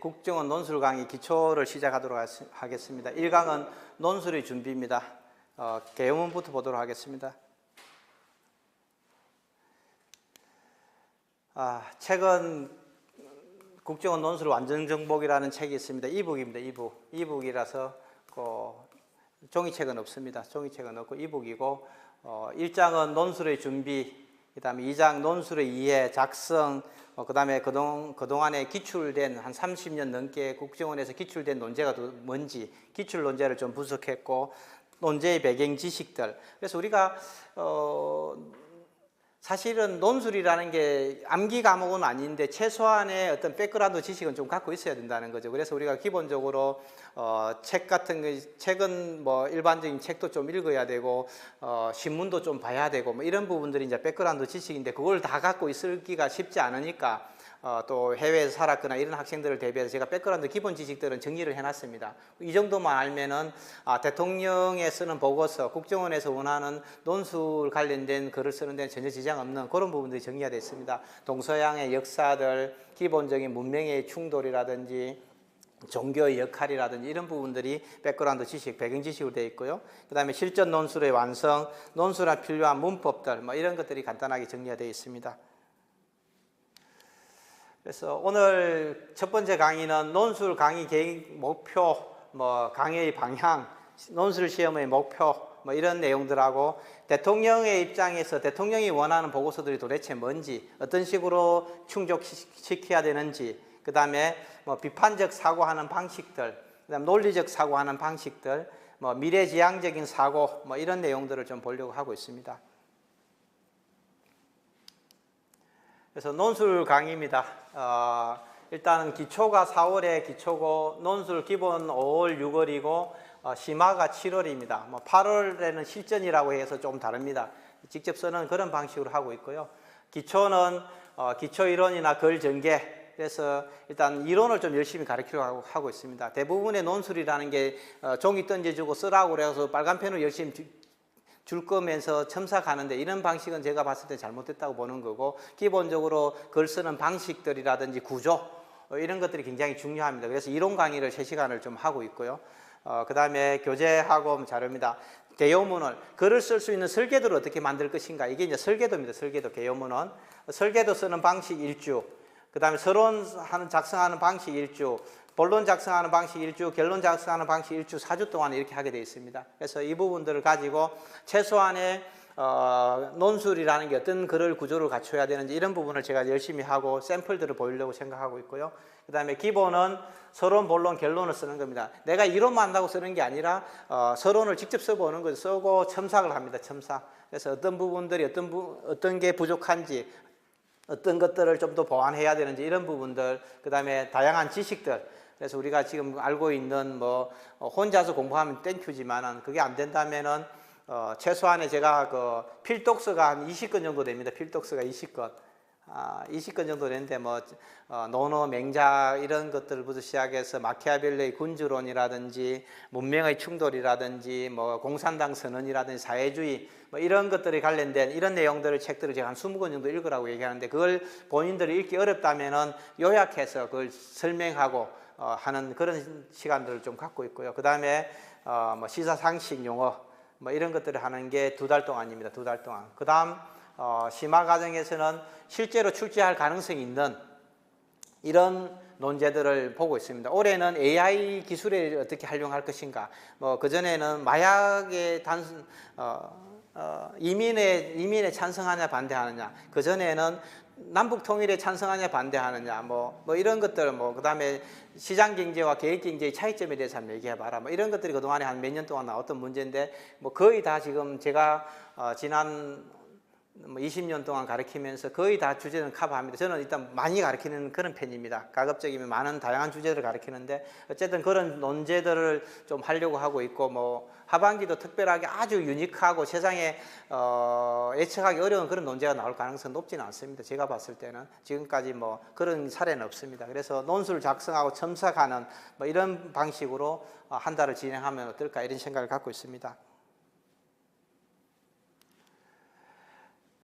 국정원 논술 강의 기초를 시작하도록 하겠습니다. 1강은 논술의 준비입니다. 개요문부터 보도록 하겠습니다. 책은 국정원 논술 완전정복이라는 책이 있습니다. 이북입니다. 이북이라서 종이책은 없습니다. 종이책은 없고 이북이고 1장은 논술의 준비, 그 다음에 2장 논술의 이해, 작성, 그 다음에 그동안에 기출된 한 30년 넘게 국정원에서 기출된 논제가 뭔지 기출 논제를 좀 분석했고 논제의 배경 지식들. 그래서 우리가 사실은 논술이라는 게 암기 과목은 아닌데 최소한의 어떤 백그라운드 지식은 좀 갖고 있어야 된다는 거죠. 그래서 우리가 기본적으로 책 같은 거, 책은 뭐 일반적인 책도 좀 읽어야 되고 신문도 좀 봐야 되고 뭐 이런 부분들이 이제 백그라운드 지식인데 그걸 다 갖고 있기가 쉽지 않으니까 또 해외에서 살았거나 이런 학생들을 대비해서 제가 백그라운드 기본 지식들은 정리를 해놨습니다. 이 정도만 알면은 대통령에 쓰는 보고서, 국정원에서 원하는 논술 관련된 글을 쓰는 데는 전혀 지장 없는 그런 부분들이 정리가 되어 있습니다. 동서양의 역사들, 기본적인 문명의 충돌이라든지 종교의 역할이라든지 이런 부분들이 백그라운드 지식, 배경 지식으로 되어 있고요. 그 다음에 실전 논술의 완성, 논술에 필요한 문법들 뭐 이런 것들이 간단하게 정리가 되어 있습니다. 그래서 오늘 첫 번째 강의는 논술 강의 계획, 목표, 강의의 방향, 논술 시험의 목표, 이런 내용들하고 대통령의 입장에서 대통령이 원하는 보고서들이 도대체 뭔지, 어떤 식으로 충족시켜야 되는지, 그 다음에 비판적 사고하는 방식들, 그다음 논리적 사고하는 방식들, 미래지향적인 사고, 이런 내용들을 좀 보려고 하고 있습니다. 그래서 논술 강의입니다. 일단 기초가 4월에 기초고 논술 기본 5월, 6월이고 심화가 7월입니다. 8월에는 실전이라고 해서 좀 다릅니다. 직접 쓰는 그런 방식으로 하고 있고요. 기초는 기초 이론이나 글 전개, 그래서 일단 이론을 좀 열심히 가르치려고 하고 있습니다. 대부분의 논술이라는 게 종이 던져주고 쓰라고 그래서 빨간 펜으로 열심히 줄 거면서 첨삭하는데 이런 방식은 제가 봤을 때 잘못됐다고 보는 거고, 기본적으로 글 쓰는 방식들이라든지 구조 이런 것들이 굉장히 중요합니다. 그래서 이론 강의를 3시간을 좀 하고 있고요. 그 다음에 교재하고 자료입니다. 개요문을, 글을 쓸 수 있는 설계도를 어떻게 만들 것인가, 이게 이제 설계도입니다. 설계도, 개요문은 설계도 쓰는 방식 1주, 그 다음에 서론 작성하는 방식 1주, 본론 작성하는 방식 1주, 결론 작성하는 방식 1주, 4주 동안 이렇게 하게 되어 있습니다. 그래서 이 부분들을 가지고 최소한의 논술이라는 게 어떤 글을 구조를 갖춰야 되는지 이런 부분을 제가 열심히 하고 샘플들을 보이려고 생각하고 있고요. 그 다음에 기본은 서론, 본론, 결론을 쓰는 겁니다. 내가 이론만 한다고 쓰는 게 아니라 서론을 직접 써보는 거죠. 쓰고 첨삭을 합니다. 첨삭. 그래서 어떤 부분들이 어떤 게 부족한지, 어떤 것들을 좀 더 보완해야 되는지 이런 부분들, 그 다음에 다양한 지식들. 그래서 우리가 지금 알고 있는 혼자서 공부하면 땡큐지만은 그게 안 된다면은 최소한의 제가 필독서가 한 20권 정도 됩니다. 필독서가 20권. 20권 정도 되는데 논어, 맹자 이런 것들부터 시작해서 마키아벨리의 군주론이라든지 문명의 충돌이라든지 공산당 선언이라든지 사회주의 이런 것들이 관련된 이런 내용들을 책들을 제가 한 20권 정도 읽으라고 얘기하는데 그걸 본인들이 읽기 어렵다면은 요약해서 그걸 설명하고 하는 그런 시간들을 좀 갖고 있고요. 그 다음에 시사상식 용어 이런 것들을 하는 게 2달 동안입니다. 2달 동안. 그 다음 심화 과정에서는 실제로 출제할 가능성이 있는 이런 논제들을 보고 있습니다. 올해는 AI 기술을 어떻게 활용할 것인가, 그전에는 마약의 이민에 찬성하냐 반대하느냐, 그전에는 남북 통일에 찬성하냐 반대하느냐, 이런 것들, 그 다음에 시장 경제와 계획 경제의 차이점에 대해서 한번 얘기해봐라, 이런 것들이 그동안에 한 몇 년 동안 나왔던 문제인데, 거의 다 지금 제가 지난 20년 동안 가르치면서 거의 다 주제는 커버합니다. 저는 일단 많이 가르치는 그런 편입니다. 가급적이면 많은 다양한 주제를 가르치는데 어쨌든 그런 논제들을 좀 하려고 하고 있고 하반기도 특별하게 아주 유니크하고 세상에 예측하기 어려운 그런 논제가 나올 가능성은 높지는 않습니다. 제가 봤을 때는 지금까지 그런 사례는 없습니다. 그래서 논술 작성하고 첨삭하는 이런 방식으로 한 달을 진행하면 어떨까 이런 생각을 갖고 있습니다.